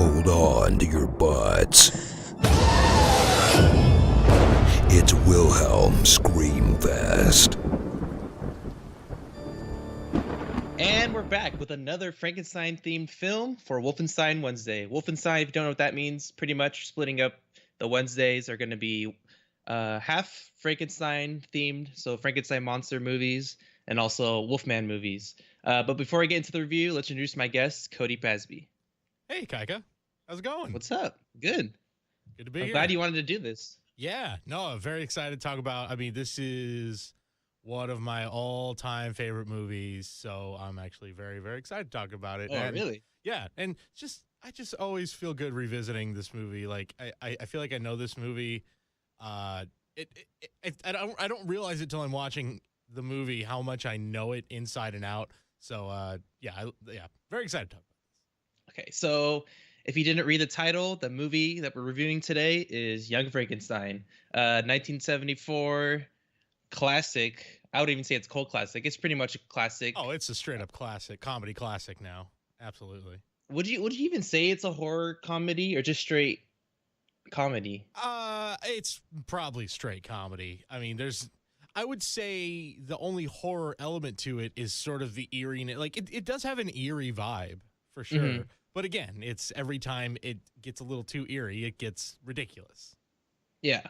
Hold on to your butts. It's Wilhelm Screamfest. And we're back with another Frankenstein-themed film for Wolfenstein Wednesday. Wolfenstein, if you don't know what that means, pretty much splitting up the Wednesdays are going to be half Frankenstein-themed, so Frankenstein monster movies, and also Wolfman movies. But before I get into the review, let's introduce my guest, Cody Pasby. Hey, Ikaika. How's it going? What's up? Good. Good to be I'm here. glad you wanted to do this. Yeah, no, I'm very excited to talk about. I mean, this is one of my all-time favorite movies, so I'm actually very, very excited to talk about it. Oh, really? Yeah, and I just always feel good revisiting this movie. Like, I feel like I know this movie. I don't realize it till I'm watching the movie how much I know it inside and out. So, yeah, very excited to talk about this. Okay, so if you didn't read the title, the movie that we're reviewing today is Young Frankenstein, 1974 classic. I would even say it's cult classic. It's pretty much a classic. Oh, it's a straight-up classic, comedy classic now. Absolutely. Would you even say it's a horror comedy or just straight comedy? It's probably straight comedy. I mean, I would say the only horror element to it is sort of the eeriness. Like, it does have an eerie vibe, for sure. Mm-hmm. But again, it's every time it gets a little too eerie, it gets ridiculous. Yeah.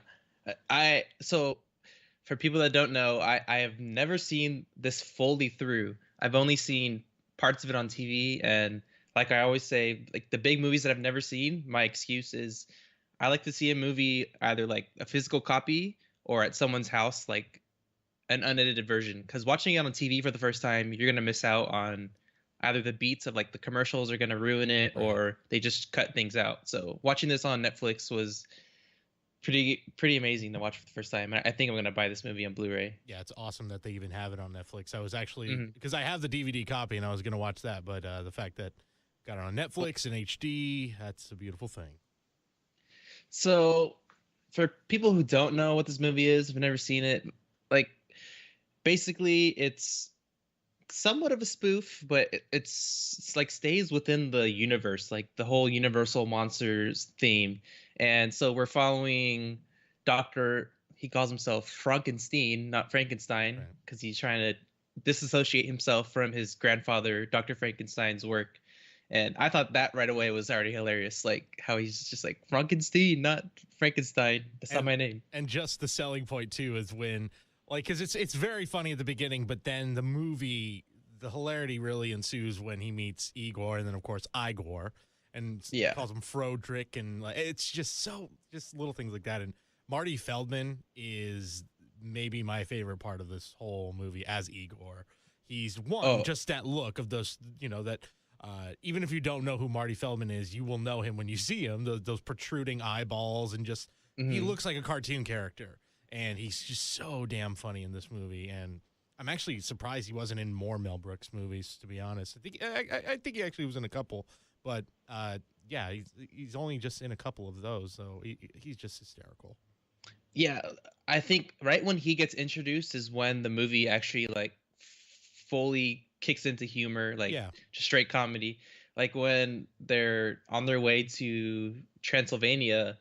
So for people that don't know, I have never seen this fully through. I've only seen parts of it on TV, and like I always say, like the big movies that I've never seen, my excuse is I like to see a movie either like a physical copy or at someone's house, like an unedited version. Because watching it on TV for the first time, you're gonna miss out on either the beats of like the commercials are gonna ruin it, or they just cut things out. So watching this on Netflix was pretty amazing to watch for the first time. I think I'm gonna buy this movie on Blu-ray. Yeah, it's awesome that they even have it on Netflix. I was actually because I have the DVD copy and I was gonna watch that, but the fact that got it on Netflix and HD, that's a beautiful thing. So for people who don't know what this movie is, have never seen it, like basically it's somewhat of a spoof, but it's like stays within the universe, like the whole Universal Monsters theme. And so we're following he calls himself Frankenstein, not Frankenstein, because he's trying to disassociate himself from his grandfather, Dr. Frankenstein's work. And I thought that right away was already hilarious, like how he's just like Frankenstein, not Frankenstein. That's not my name. And just the selling point too is when, like, because it's very funny at the beginning, but then the movie, the hilarity really ensues when he meets Igor, and then of course Igor, and calls him Frodrick, and like, it's just little things like that. And Marty Feldman is maybe my favorite part of this whole movie as Igor. He's just that look of those, that. Even if you don't know who Marty Feldman is, you will know him when you see him. Those protruding eyeballs and just he looks like a cartoon character, and he's just so damn funny in this movie. And I'm actually surprised he wasn't in more Mel Brooks movies, to be honest. I think he actually was in a couple, but yeah, he's only just in a couple of those, so he's just hysterical. Yeah, I think right when he gets introduced is when the movie actually like fully kicks into humor, like just straight comedy. Like when they're on their way to Transylvania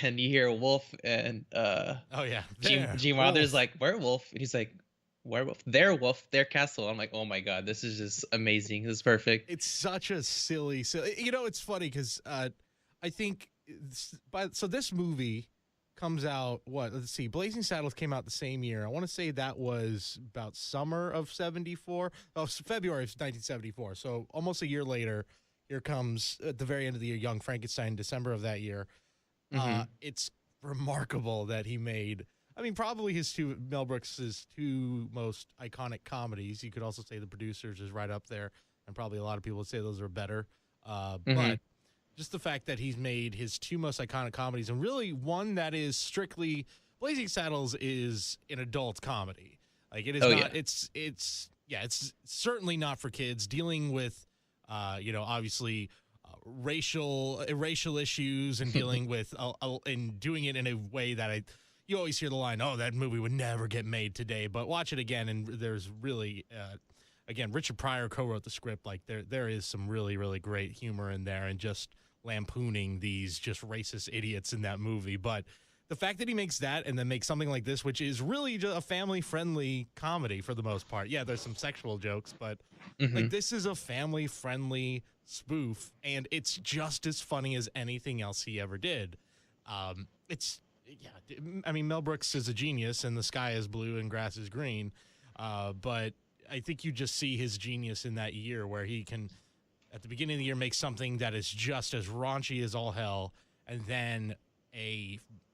and you hear Wolf and Gene Wilder's like werewolf, and he's like werewolf, their castle. I'm like, oh my god, this is just amazing. This is perfect. It's such a silly it's funny because I think this movie comes out, let's see, Blazing Saddles came out the same year. I want to say that was about summer of 74. Oh, February of 1974. So almost a year later, here comes, at the very end of the year, Young Frankenstein, December of that year. It's remarkable that he made, I mean, probably Mel Brooks' two most iconic comedies. You could also say The Producers is right up there, and probably a lot of people would say those are better. But just the fact that he's made his two most iconic comedies, and really one that is strictly, Blazing Saddles is an adult comedy. Like it is it's certainly not for kids, dealing with, obviously racial issues, and dealing with, and doing it in a way that you always hear the line, oh, that movie would never get made today, but watch it again. And there's really, again, Richard Pryor co-wrote the script. Like there is some really, really great humor in there, and just lampooning these just racist idiots in that movie. But the fact that he makes that and then makes something like this, which is really just a family-friendly comedy for the most part. Yeah, there's some sexual jokes, but like this is a family-friendly spoof, and it's just as funny as anything else he ever did. I mean, Mel Brooks is a genius, and the sky is blue and grass is green. But I think you just see his genius in that year where he can, at the beginning of the year, make something that is just as raunchy as all hell, and then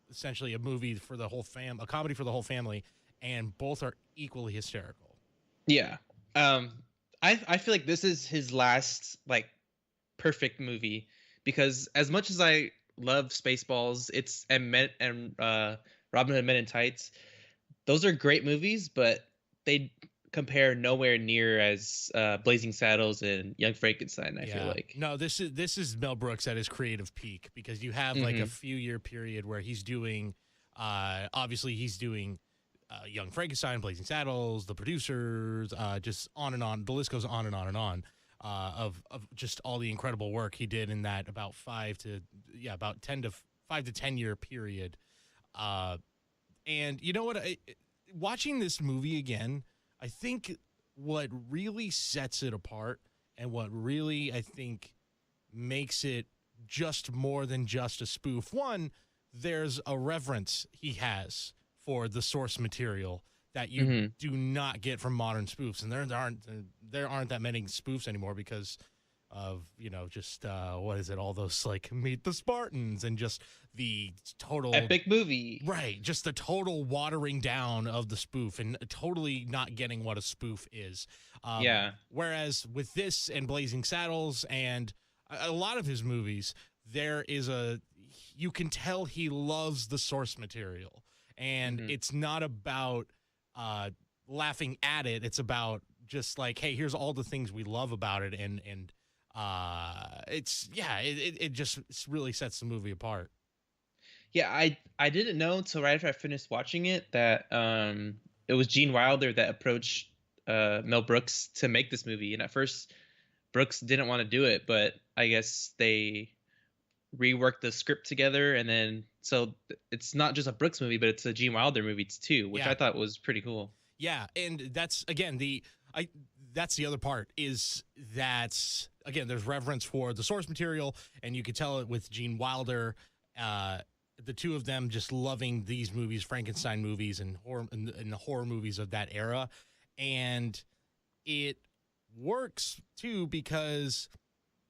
essentially a movie for the whole a comedy for the whole family, and both are equally hysterical. Yeah. I feel like this is his last like perfect movie, because as much as I love Spaceballs, and Robin Hood Men in Tights, those are great movies, but they compare nowhere near as Blazing Saddles and Young Frankenstein. I feel like no, this is Mel Brooks at his creative peak, because you have like a few year period where he's doing, obviously he's doing Young Frankenstein, Blazing Saddles, The Producers, just on and on. The list goes on and on and on. Of just all the incredible work he did in that about 5 to 10 year period. And you know what? Watching this movie again, I think what really sets it apart, and what really, I think, makes it just more than just a spoof. One, there's a reverence he has for the source material that you do not get from modern spoofs, and there aren't that many spoofs anymore because of, you know, just what is it, all those like Meet the Spartans and just the total epic movie, right? Just the total watering down of the spoof and totally not getting what a spoof is. Whereas with this and Blazing Saddles and a lot of his movies, you can tell he loves the source material, and it's not about laughing at it. It's about just like, hey, here's all the things we love about it, and it just really sets the movie apart. Yeah, I didn't know until right after I finished watching it that it was Gene Wilder that approached Mel Brooks to make this movie, and at first Brooks didn't want to do it, but I guess they reworked the script together, and then so it's not just a Brooks movie, but it's a Gene Wilder movie too, which I thought was pretty cool. Yeah, and that's again that's the other part, is that again there's reverence for the source material, and you could tell it with Gene Wilder, the two of them just loving these movies, Frankenstein movies and the horror movies of that era, and it works too because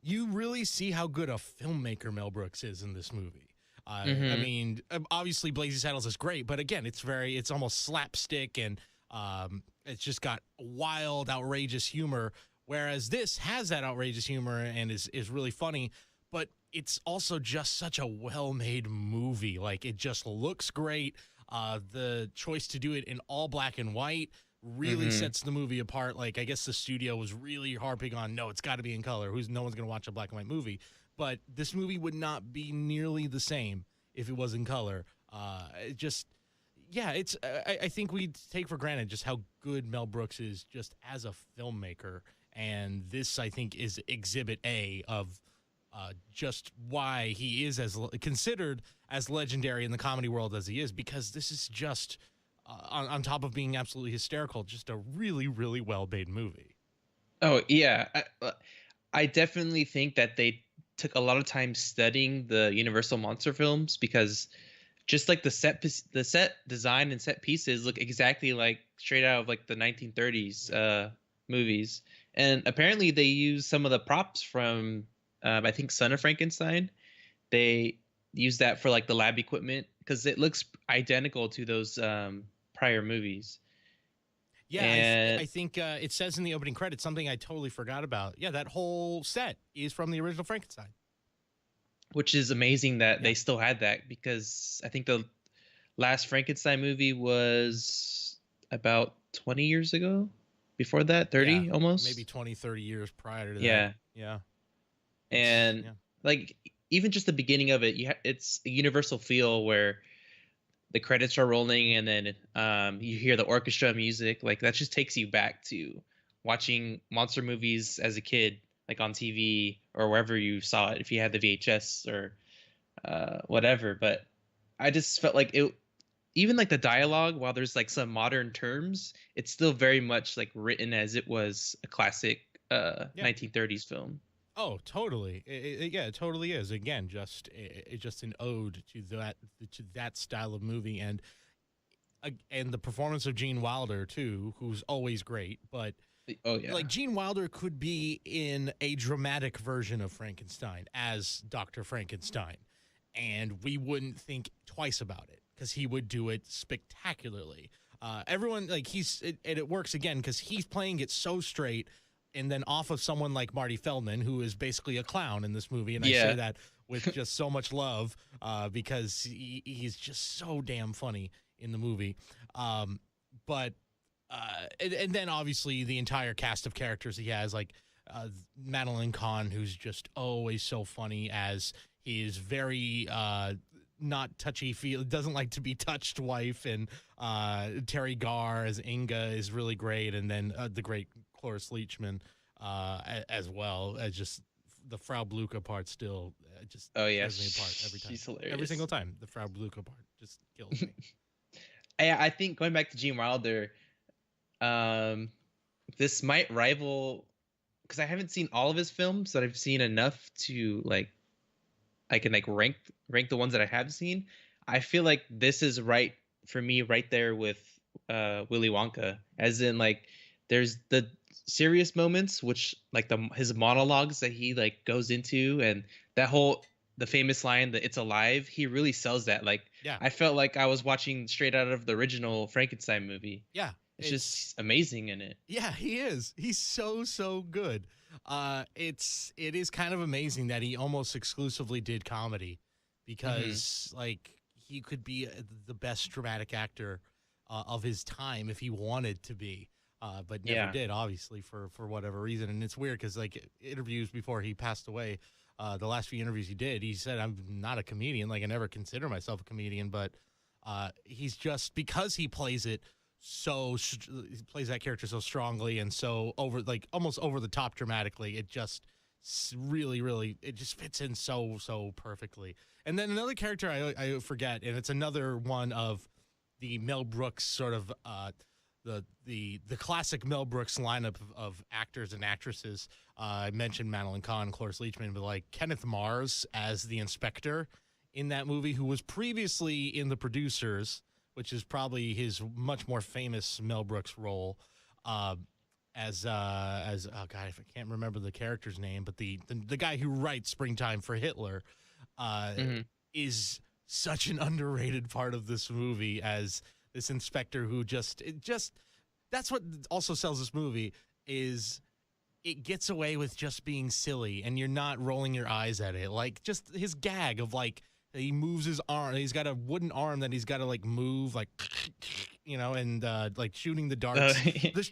you really see how good a filmmaker Mel Brooks is in this movie. I mean, obviously Blazing Saddles is great, but again, it's almost slapstick, and it's just got wild, outrageous humor, whereas this has that outrageous humor and is really funny, but it's also just such a well-made movie. Like, it just looks great. The choice to do it in all black and white really sets the movie apart. Like, I guess the studio was really harping on, no, it's got to be in color. No one's going to watch a black and white movie. But this movie would not be nearly the same if it was in color. I think we take for granted just how good Mel Brooks is just as a filmmaker. And this, I think, is exhibit A of just why he is considered as legendary in the comedy world as he is, because this is just, on top of being absolutely hysterical, just a really, really well-made movie. Oh, yeah. I definitely think that they took a lot of time studying the Universal monster films, because just like the set design and set pieces look exactly like straight out of like the 1930s movies. And apparently they use some of the props from I think Son of Frankenstein. They use that for like the lab equipment because it looks identical to those prior movies. Yeah, and I think it says in the opening credits something I totally forgot about. Yeah, that whole set is from the original Frankenstein. Which is amazing that they still had that, because I think the last Frankenstein movie was about 20 years ago. Before that, 30 almost? Maybe 20, 30 years prior to that. Yeah. And like even just the beginning of it, it's a universal feel where the credits are rolling and then you hear the orchestra music. Like that just takes you back to watching monster movies as a kid. like on TV or wherever you saw it, if you had the VHS or whatever. But I just felt like it, even like the dialogue, while there's like some modern terms, it's still very much like written as it was a classic Yeah. 1930s film. Oh, totally. Yeah, it totally is. Again, it's just an ode to that style of movie, and the performance of Gene Wilder too, who's always great. But Oh yeah. like Gene Wilder could be in a dramatic version of Frankenstein as Dr. Frankenstein, and we wouldn't think twice about it because he would do it spectacularly. Everyone like and it works again because he's playing it so straight, and then off of someone like Marty Feldman, who is basically a clown in this movie, and I say that with just so much love because he's just so damn funny in the movie. But and then obviously the entire cast of characters he has, like Madeline Kahn, who's just always so funny as his very not touchy feel, doesn't like to be touched wife, and Terry Garr as Inga is really great, and then the great Cloris Leachman as well as just the Frau Blucher part still just tears me apart every time. She's hilarious. Every single time the Frau Blucher part just kills me. I think going back to Gene Wilder, this might rival, because I haven't seen all of his films, but I've seen enough to like I can like rank the ones that I have seen. I feel like this is right for me, right there with Willy Wonka, as in like there's the serious moments, which like his monologues that he like goes into, and that whole the famous line that "It's alive," he really sells that. Like, Yeah. I felt like I was watching straight out of the original Frankenstein movie. Yeah. It's just amazing in it. Yeah, he is. He's so good. It is kind of amazing that he almost exclusively did comedy, because like he could be the best dramatic actor of his time if he wanted to be, but never did, obviously for whatever reason. And it's weird because like interviews before he passed away, the last few interviews he did, he said, "I'm not a comedian. Like I never consider myself a comedian," but he's just, because he plays it he plays that character so strongly and so almost over the top dramatically, it just really it just fits in so perfectly. And then another character I forget, and it's another one of the Mel Brooks sort of the classic Mel Brooks lineup of actors and actresses. I mentioned Madeline Kahn, Cloris Leachman, but like Kenneth Mars as the inspector in that movie, who was previously in The Producers, which is probably his much more famous Mel Brooks role, as oh god, I can't remember the character's name, but the guy who writes Springtime for Hitler is such an underrated part of this movie as this inspector who just that's what also sells this movie, is it gets away with just being silly and you're not rolling your eyes at it. Like just his gag of like, he moves his arm. He's got a wooden arm that he's got to like move, like, and like shooting the darts.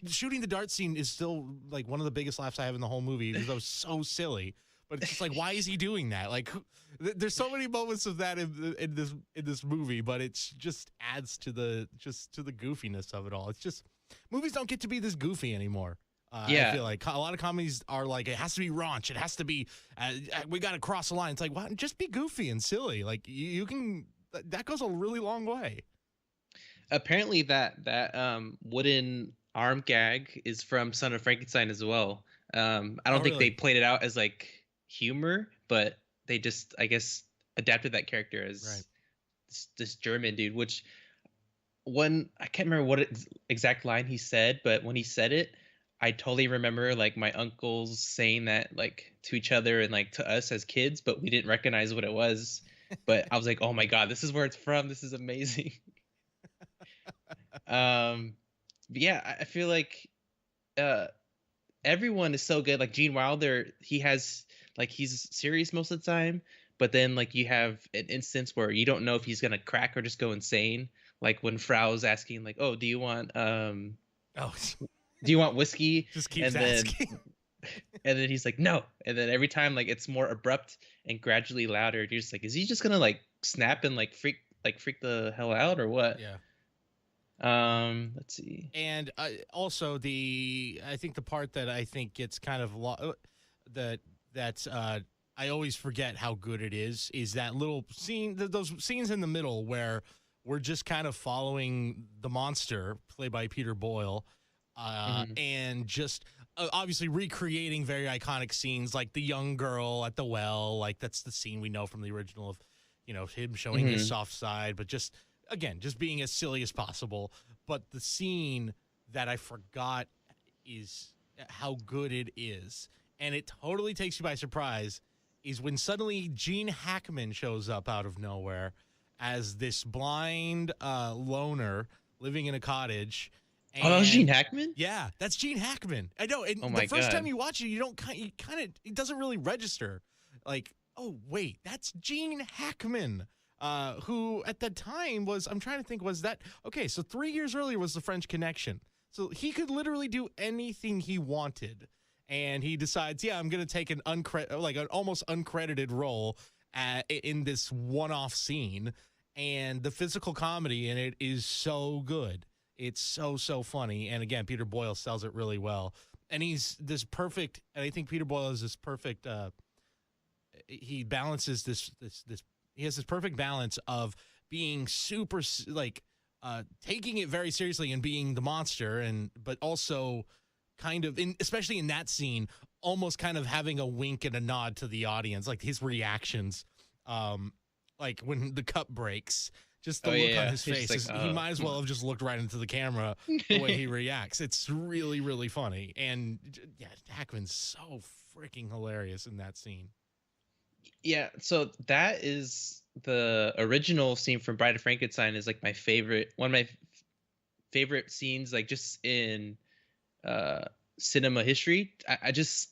Shooting the dart scene is still like one of the biggest laughs I have in the whole movie, because that was so silly. But it's just like, why is he doing that? Like, there's so many moments of that in this movie, but it just adds to the goofiness of it all. It's just, movies don't get to be this goofy anymore. I feel like a lot of comedies are like, it has to be raunch. It has to be, we got to cross the line. It's like, well, just be goofy and silly. Like you can, that goes a really long way. Apparently that wooden arm gag is from Son of Frankenstein as well. I don't think they played it out as like humor, but they just, I guess, adapted that character as this German dude, which I can't remember what exact line he said, but when he said it, I totally remember like my uncles saying that like to each other and like to us as kids, but we didn't recognize what it was. But I was like, oh my God, this is where it's from. This is amazing. Yeah, I feel like everyone is so good. Like Gene Wilder, he's serious most of the time, but then like you have an instance where you don't know if he's gonna crack or just go insane. Like when Frau's asking like, oh, do you want whiskey? Just keeps asking. And then he's like, no. And then every time like it's more abrupt and gradually louder. You're just like, is he just gonna like snap and like freak the hell out or what? Yeah. Let's see. And also I think the part that I think gets kind of that I always forget how good it is that little scene, those scenes in the middle where we're just kind of following the monster played by Peter Boyle, and just obviously recreating very iconic scenes like the young girl at the well, like that's the scene we know from the original of, him showing his soft side, but just being as silly as possible. But the scene that I forgot is how good it is, and it totally takes you by surprise, is when suddenly Gene Hackman shows up out of nowhere as this blind loner living in a cottage. And, that was Gene Hackman? Yeah, that's Gene Hackman. I know. And my the first God. time you watch it, it doesn't really register. Like, oh, wait, that's Gene Hackman, who at the time I'm trying to think, was that, okay, so 3 years earlier was The French Connection. So he could literally do anything he wanted. And he decides, I'm going to take an almost uncredited role in this one-off scene. And the physical comedy in it is so good. It's so, so funny. And again, Peter Boyle sells it really well. And he's this perfect, and I think Peter Boyle is this perfect, he balances he has this perfect balance of being super, taking it very seriously and being the monster, but also kind of, especially in that scene, almost kind of having a wink and a nod to the audience, like his reactions, like when the cup breaks, just the look on his face. He might as well have just looked right into the camera the way he reacts. It's really, really funny. And Hackman's so freaking hilarious in that scene. Yeah, so that is the original scene from Bride of Frankenstein is like one of my favorite scenes, like just in cinema history.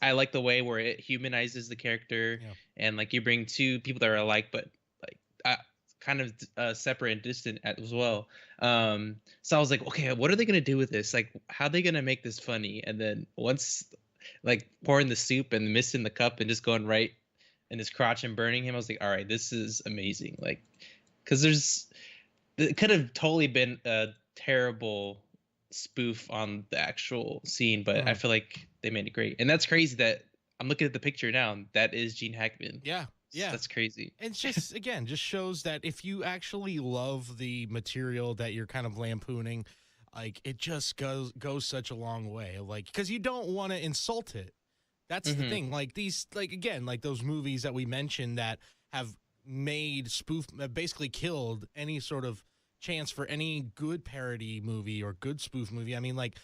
I like the way where it humanizes the character, and like you bring two people that are alike but like kind of separate and distant as well. So I was like, okay, what are they gonna do with this? Like, how are they gonna make this funny? And then once like pouring the soup and missing the cup and just going right in his crotch and burning him, I was like, all right, this is amazing. Like, because it could have totally been a terrible spoof on the actual scene, but I feel like they made it great. And that's crazy that I'm looking at the picture now, and that is Gene Hackman. Yeah. That's crazy. And it's just, again, just shows that if you actually love the material that you're kind of lampooning, like, it just goes such a long way. Like, because you don't want to insult it. That's the thing. Like those movies that we mentioned that have made basically killed any sort of chance for any good parody movie or good spoof movie. I mean, like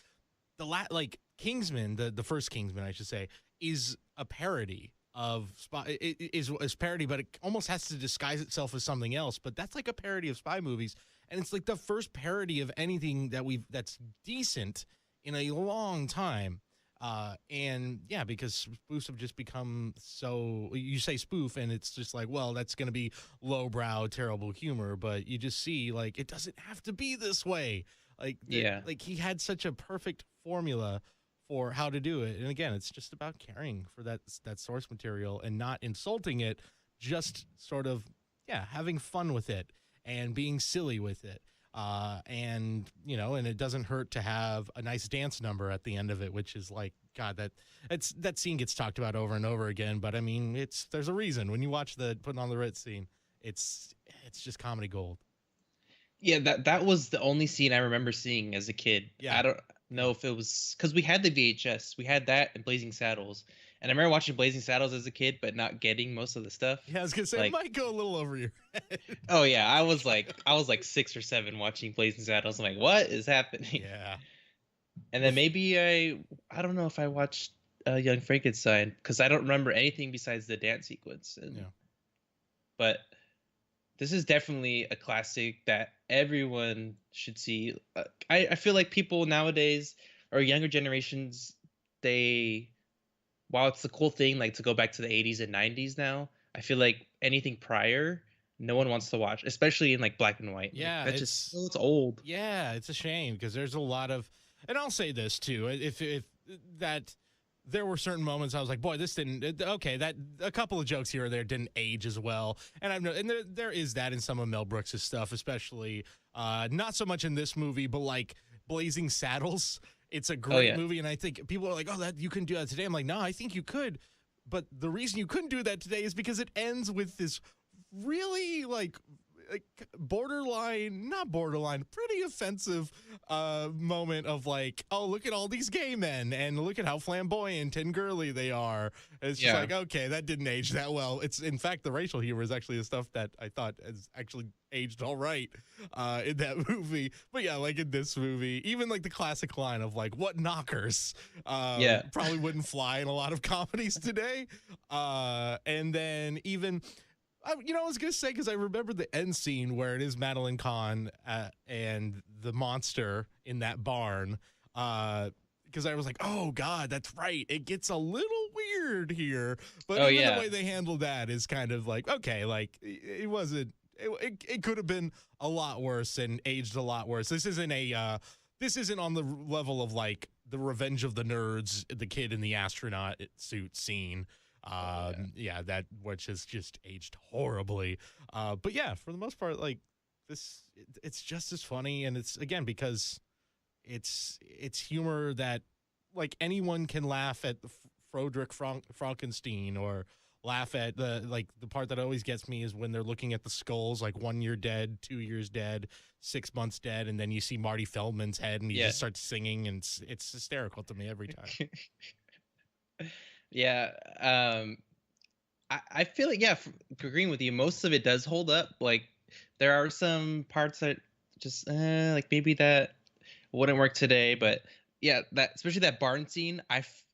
Kingsman, the first Kingsman, I should say, is a parody of is parody, but it almost has to disguise itself as something else. But that's like a parody of spy movies, and it's like the first parody of anything that's decent in a long time. And yeah, because spoofs have just become so, you say spoof and it's just like, well, that's going to be lowbrow, terrible humor, but you just see like, it doesn't have to be this way. Like, like he had such a perfect formula for how to do it. And again, it's just about caring for that source material and not insulting it, just sort of, having fun with it and being silly with it. And it doesn't hurt to have a nice dance number at the end of it, which is like, God, that scene gets talked about over and over again. But I mean, there's a reason when you watch the Putting on the Ritz scene, it's just comedy gold. Yeah, that was the only scene I remember seeing as a kid. Yeah, I don't know if it was because we had the VHS, we had that and Blazing Saddles. And I remember watching Blazing Saddles as a kid, but not getting most of the stuff. Yeah, I was gonna say, like, it might go a little over your head. Oh yeah, I was like 6 or 7 watching Blazing Saddles. I'm like, what is happening? Yeah. And then maybe I don't know if I watched Young Frankenstein because I don't remember anything besides the dance sequence. But this is definitely a classic that everyone should see. I feel like people nowadays or younger generations, while it's a cool thing, like to go back to the 80s and 90s now, I feel like anything prior, no one wants to watch, especially in like black and white. Yeah, like, it's old. Yeah, it's a shame because there's a lot of, and I'll say this too, if that there were certain moments I was like, boy, this didn't. Okay, that a couple of jokes here or there didn't age as well, and there is that in some of Mel Brooks' stuff, especially not so much in this movie, but like Blazing Saddles. It's a great movie, and I think people are like, oh, that you couldn't do that today. I'm like, no, I think you could but the reason you couldn't do that today is because it ends with this really like not borderline, pretty offensive moment of like, oh, look at all these gay men and look at how flamboyant and girly they are. It's just like, okay, that didn't age that well. It's, in fact, the racial humor is actually the stuff that I thought has actually aged all right in that movie. But yeah, like in this movie, even like the classic line of like, what knockers, probably wouldn't fly in a lot of comedies today. And then even, I was going to say, because I remember the end scene where it is Madeline Kahn and the monster in that barn. Because I was like, oh, God, that's right. It gets a little weird here. But the way they handled that is kind of like, okay, like it wasn't, it could have been a lot worse and aged a lot worse. This isn't on the level of like the Revenge of the Nerds, the kid in the astronaut suit scene. That which has just aged horribly. But yeah, for the most part, like this, it's just as funny, and it's again because it's humor that like anyone can laugh at Frederick Frankenstein or laugh at the part that always gets me is when they're looking at the skulls, like 1 year dead, 2 years dead, 6 months dead, and then you see Marty Feldman's head and he just starts singing, and it's hysterical to me every time. Yeah, I feel like agreeing with you. Most of it does hold up. Like there are some parts that just like maybe that wouldn't work today, but yeah, that especially that barn scene,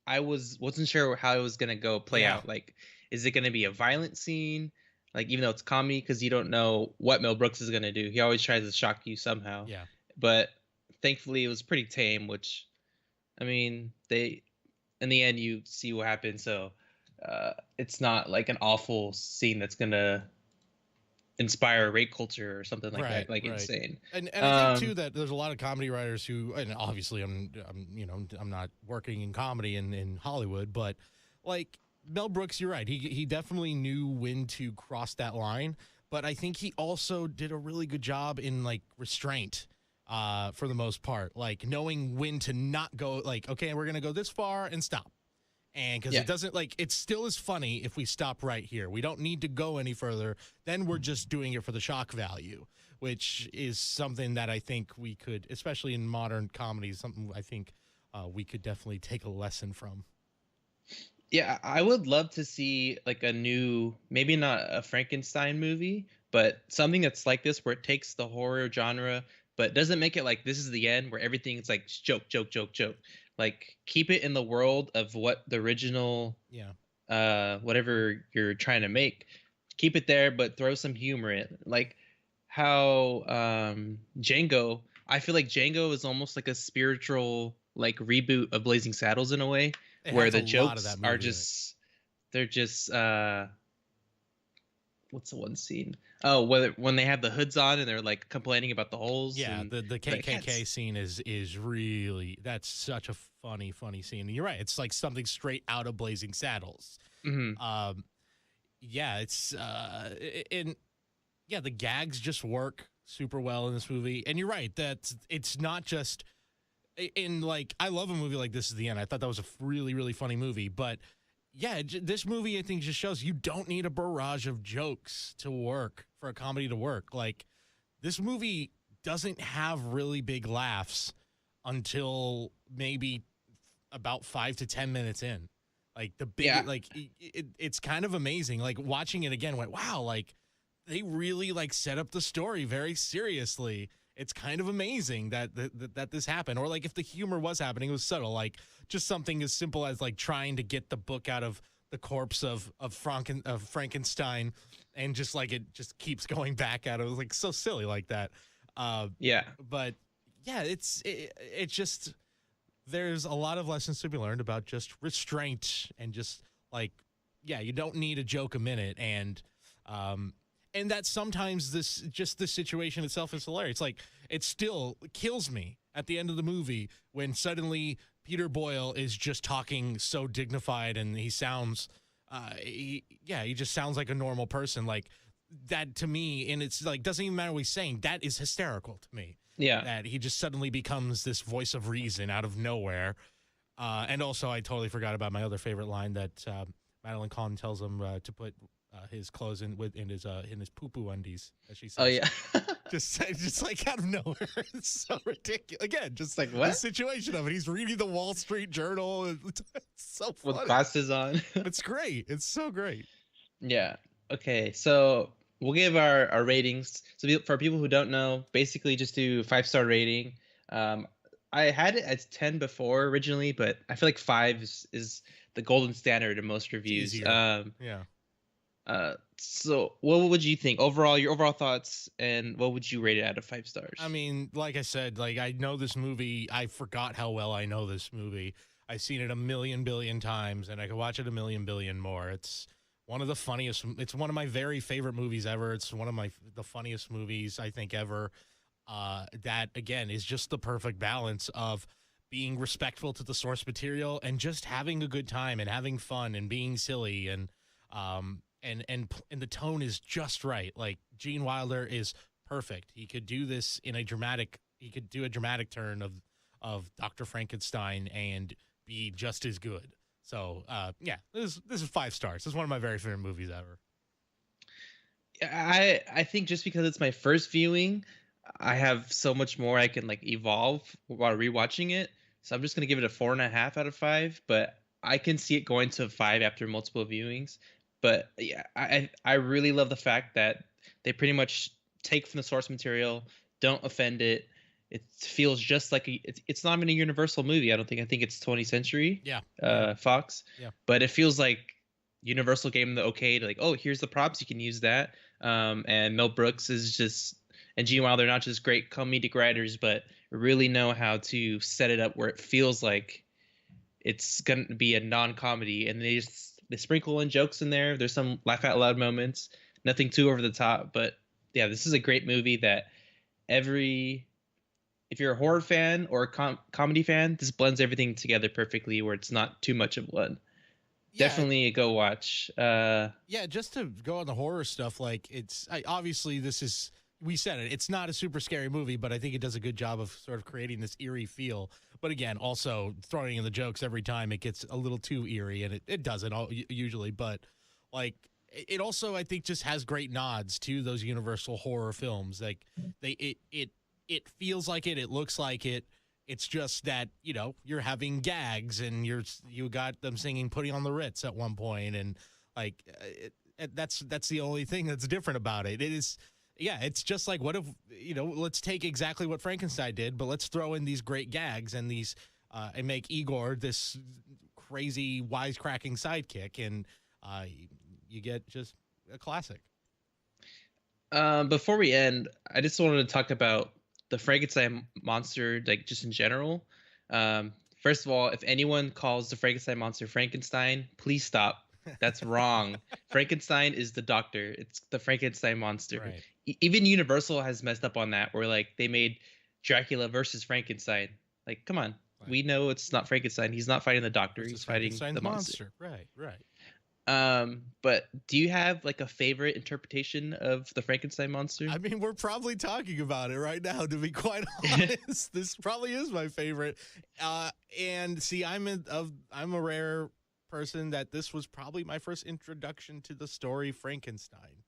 I wasn't sure how it was gonna play out. Like, is it gonna be a violent scene? Like even though it's comedy, because you don't know what Mel Brooks is gonna do. He always tries to shock you somehow. Yeah. But thankfully, it was pretty tame. Which, I mean, in the end, you see what happens. So it's not like an awful scene that's gonna inspire rape culture or something like that, like insane. And I think too that there's a lot of comedy writers who, and obviously I'm not working in comedy in Hollywood, but like Mel Brooks, you're right. He definitely knew when to cross that line, but I think he also did a really good job in like restraint. For the most part, like knowing when to not go, like, okay, we're going to go this far and stop. And because it doesn't, like, it still is funny if we stop right here. We don't need to go any further. Then we're just doing it for the shock value, which is something that I think we could, especially in modern comedies, something I think we could definitely take a lesson from. Yeah, I would love to see like a new, maybe not a Frankenstein movie, but something that's like this where it takes the horror genre but doesn't make it like this is the end where everything's like joke. Like keep it in the world of what the original, whatever you're trying to make. Keep it there, but throw some humor in. Like how Django. I feel like Django is almost like a spiritual like reboot of Blazing Saddles in a way, where the jokes are just they're just what's the one scene? Oh, when they have the hoods on and they're like complaining about the holes. Yeah, the KKK scene is really, that's such a funny scene. And you're right, it's like something straight out of Blazing Saddles. Mm-hmm. It's the gags just work super well in this movie. And you're right that it's not just in like, I love a movie like This Is the End. I thought that was a really, really funny movie, but yeah, this movie, I think, just shows you don't need a barrage of jokes to work, for a comedy to work. Like, this movie doesn't have really big laughs until maybe about 5 to 10 minutes in. Like, it's kind of amazing. Like, watching it again, went, wow, like, they really, like, set up the story very seriously. It's kind of amazing that this happened. Or, like, if the humor was happening, it was subtle. Like, just something as simple as, like, trying to get the book out of the corpse of Frankenstein, and just, like, it just keeps going back at it. It was, like, so silly like that. But, yeah, it's just, there's a lot of lessons to be learned about just restraint and just, like, yeah, you don't need a joke a minute. And that sometimes this situation itself is hilarious. Like, it still kills me at the end of the movie when suddenly Peter Boyle is just talking so dignified, and he sounds, he just sounds like a normal person. Like, that to me, and it's like, doesn't even matter what he's saying. That is hysterical to me. Yeah. That he just suddenly becomes this voice of reason out of nowhere. And also, I totally forgot about my other favorite line that, Madeline Kahn tells him to put his clothes in his poo poo undies, as she says. Oh yeah. Just like out of nowhere. It's so ridiculous. Again, just Like, the what? situation of it. He's reading the Wall Street Journal. It's so funny. With glasses on. It's great. It's so great. Yeah. Okay. So we'll give our ratings. So for people who don't know, basically just do 5-star rating. I had it as 10 before originally, but I feel like 5 is the golden standard in most reviews. Yeah. So what would you think overall? Your overall thoughts, and what would you rate it out of 5 stars? I mean, like I said, like I know this movie. I forgot how well I know this movie. I've seen it a million billion times, and I could watch it a million billion more. It's one of the funniest. It's one of my very favorite movies ever. It's one of the funniest movies I think ever. That again is just the perfect balance of being respectful to the source material and just having a good time and having fun and being silly and the tone is just right. Like Gene Wilder is perfect. He could do this in a dramatic. He could do a dramatic turn of Dr. Frankenstein and be just as good. So yeah, this is 5 stars. This is one of my very favorite movies ever. I think just because it's my first viewing, I have so much more I can like evolve while rewatching it. So I'm just gonna give it a 4.5 out of 5. But I can see it going to 5 after multiple viewings. But yeah, I really love the fact that they pretty much take from the source material, don't offend it. It feels just like it's not even a Universal movie. I don't think. I think it's 20th Century. Yeah. Fox. Yeah. But it feels like Universal gave them the okay to like, oh, here's the props, you can use that. And Mel Brooks is just, and Gene Wilder, not just great comedic writers, but really know how to set it up where it feels like it's gonna be a non-comedy, and they sprinkle in jokes in there. There's some laugh out loud moments, nothing too over the top, but yeah, this is a great movie that if you're a horror fan or a comedy fan, this blends everything together perfectly where it's not too much of one. Yeah. Definitely a go watch. Yeah, just to go on the horror stuff, like obviously we said it's not a super scary movie, but I think it does a good job of sort of creating this eerie feel. But again, also throwing in the jokes every time it gets a little too eerie, and it doesn't usually. But like it also, I think, just has great nods to those Universal horror films. Like it feels like it, it looks like it. It's just that, you're having gags and you got them singing "Putting on the Ritz" at one point, and like that's the only thing that's different about it. It is. Yeah, it's just like, what if, let's take exactly what Frankenstein did, but let's throw in these great gags and these and make Igor this crazy wisecracking sidekick, and you get just a classic. Before we end, I just wanted to talk about the Frankenstein monster, like just in general. First of all, if anyone calls the Frankenstein monster Frankenstein, please stop. That's wrong. Frankenstein is the doctor. It's the Frankenstein monster. Right. Even Universal has messed up on that, where like they made Dracula versus Frankenstein. Like, come on. Right. We know it's not Frankenstein. He's not fighting the doctor. He's fighting the monster. Right. But do you have like a favorite interpretation of the Frankenstein monster? I mean, we're probably talking about it right now, to be quite honest. This probably is my favorite. And see, I'm a rare person that this was probably my first introduction to the story Frankenstein.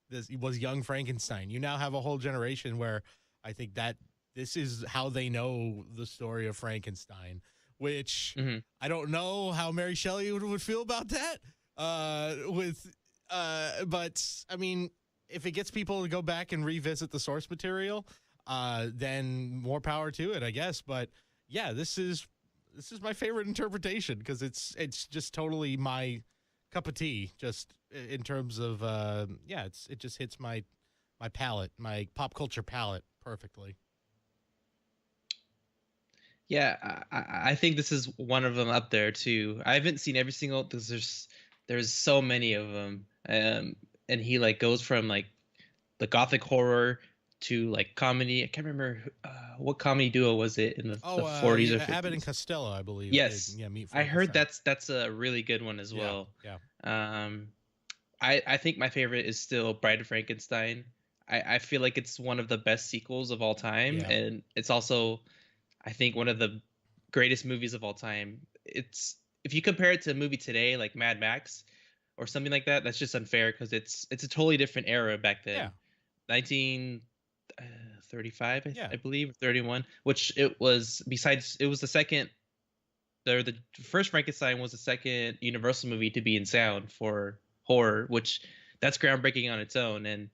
This was young Frankenstein. You now have a whole generation where I think that this is how they know the story of Frankenstein, which I don't know how Mary Shelley would feel about that. But I mean, if it gets people to go back and revisit the source material, then more power to it, I guess. But yeah, this is my favorite interpretation because it's just totally my cup of tea, just in terms of it just hits my palate, my pop culture palate perfectly. Yeah, I think this is one of them up there too. I haven't seen every single, because there's so many of them, and he like goes from like the gothic horror to like comedy. I can't remember what comedy duo was it in the 40s or 50s. Abbott and Costello, I believe. Yes, I heard that's a really good one as well. Yeah. I think my favorite is still Bride of Frankenstein. I feel like it's one of the best sequels of all time, and it's also, I think, one of the greatest movies of all time. It's, if you compare it to a movie today like Mad Max, or something like that, that's just unfair because it's a totally different era back then. Yeah. 1935, Yeah. I believe, 31, which it was, besides, it was the second, the first Frankenstein was the second Universal movie to be in sound for horror, which that's groundbreaking on its own. And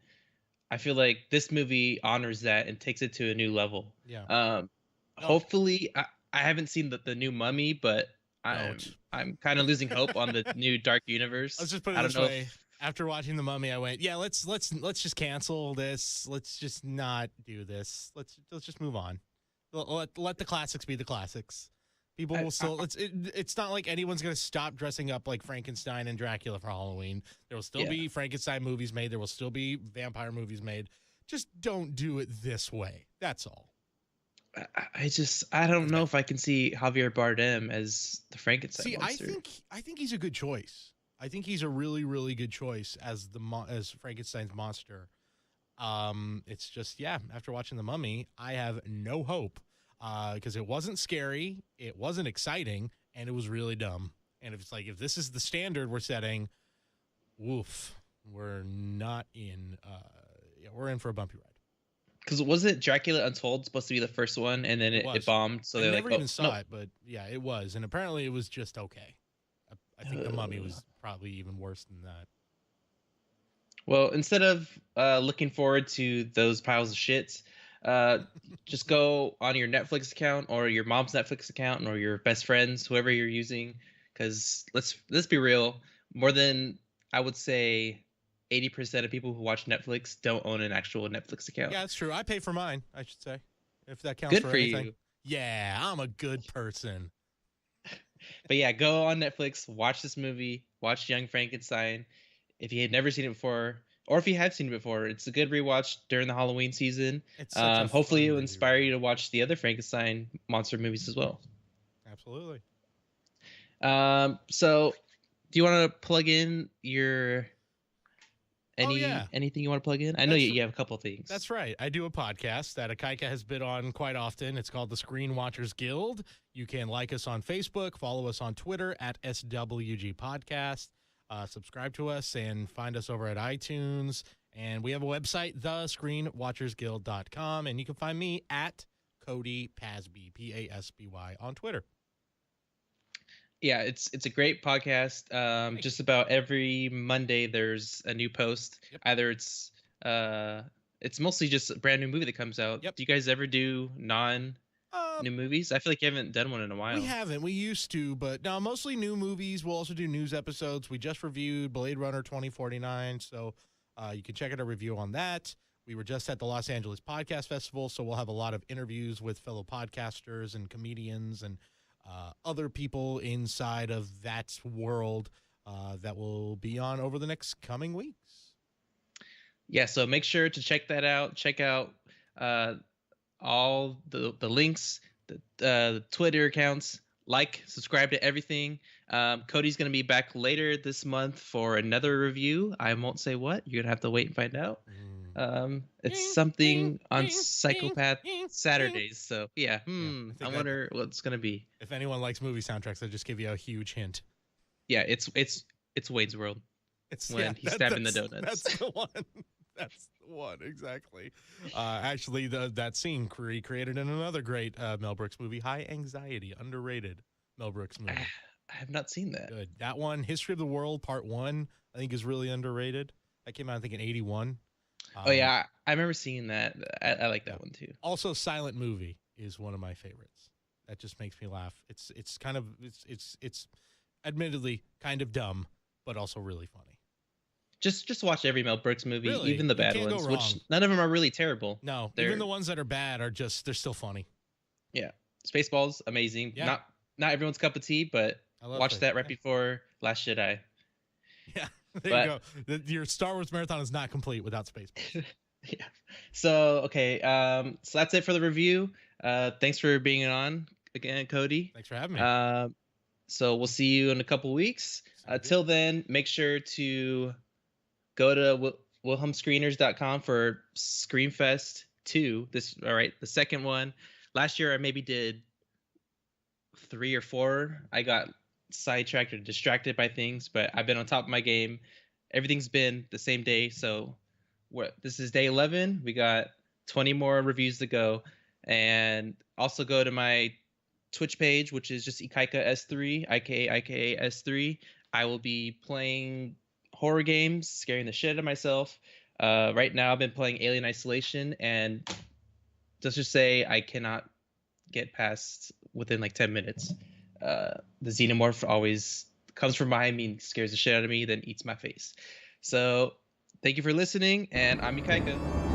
I feel like this movie honors that and takes it to a new level. Yeah. No, Hopefully, I haven't seen the new Mummy, but don't. I'm kind of losing hope on the new Dark Universe. Let's just put it I don't this know way. After watching The Mummy, I went, yeah, let's just cancel this. Let's just not do this. Let's just move on. Let the classics be the classics. People will still. It's not like anyone's gonna stop dressing up like Frankenstein and Dracula for Halloween. There will still be Frankenstein movies made. There will still be vampire movies made. Just don't do it this way. That's all. I don't know if I can see Javier Bardem as the Frankenstein monster. I think he's a good choice. I think he's a really, really good choice as as Frankenstein's monster. It's just, after watching The Mummy, I have no hope because it wasn't scary, it wasn't exciting, and it was really dumb. And if this is the standard we're setting, woof, we're not in. We're in for a bumpy ride. Because wasn't Dracula Untold supposed to be the first one, and then it bombed? So I they never even saw it, but yeah, it was, and apparently it was just okay. I think The Mummy was probably even worse than that. Well, instead of looking forward to those piles of shit, just go on your Netflix account or your mom's Netflix account or your best friend's, whoever you're using. Because let's be real, more than, I would say, 80% of people who watch Netflix don't own an actual Netflix account. Yeah, that's true. I pay for mine, I should say, if that counts. Good for for anything. you. Yeah, I'm a good person. But yeah, go on Netflix, watch this movie, watch Young Frankenstein. If you had never seen it before, or if you have seen it before, it's a good rewatch during the Halloween season. It's such a hopefully, it will fun inspire movie. you to watch the other Frankenstein monster movies as well. Absolutely. So, do you want to plug in your anything you want to plug in? I know you have a couple things. That's right. I do a podcast that Ikaika has been on quite often. It's called the Screen Watchers Guild. You can like us on Facebook, follow us on Twitter at SWG Podcast, subscribe to us, and find us over at iTunes. And we have a website, thescreenwatchersguild.com, and you can find me at Cody Pasby, Pasby, on Twitter. Yeah, it's a great podcast. Just about every Monday there's a new post. Yep. Either it's mostly just a brand new movie that comes out. Yep. Do you guys ever do new movies? I feel like you haven't done one in a while. We haven't. We used to, but no, mostly new movies. We'll also do news episodes. We just reviewed Blade Runner 2049, so you can check out a review on that. We were just at the Los Angeles Podcast Festival, so we'll have a lot of interviews with fellow podcasters and comedians and other people inside of that world that will be on over the next coming weeks. Yeah, so make sure to check that out. Check out all the links, the Twitter accounts. Subscribe to everything. Cody's going to be back later this month for another review. I won't say what. You're going to have to wait and find out. It's something on Psychopath Saturdays. So yeah, I wonder what it's gonna be. If anyone likes movie soundtracks, I'll just give you a huge hint. Yeah, it's Wayne's World. It's when he's stabbing the donuts. That's the one. That's the one exactly. Actually, that scene recreated in another great Mel Brooks movie, High Anxiety, underrated Mel Brooks movie. I have not seen that. Good. That one, History of the World Part 1, I think is really underrated. That came out, I think, in 1981. Oh yeah, I remember seeing that. I like that one too. Also, Silent Movie is one of my favorites. That just makes me laugh. It's admittedly kind of dumb, but also really funny. Just watch every Mel Brooks movie, Really? even the bad ones, which none of them are really terrible. No, even the ones that are bad are they're still funny. Yeah, Spaceballs, amazing. Yeah. Not everyone's cup of tea, but watch that right before Last Jedi. Yeah. There you go. Your Star Wars marathon is not complete without Spaceballs. Yeah. So, okay. So that's it for the review. Thanks for being on again, Cody. Thanks for having me. So we'll see you in a couple weeks. Till then, make sure to go to wilhelmscreeners.com for Screamfest 2. The second one. Last year I maybe did 3 or 4. I got sidetracked or distracted by things, but I've been on top of my game. Everything's been the same day. So this is day 11. We got 20 more reviews to go. And also go to my Twitch page, which is just Ikaika S3, Ika S3. I will be playing horror games, scaring the shit out of myself. Right now I've been playing Alien Isolation, and let's just say I cannot get past within like 10 minutes. The xenomorph always comes from behind me and scares the shit out of me, then eats my face. So thank you for listening, and I'm Ikaika.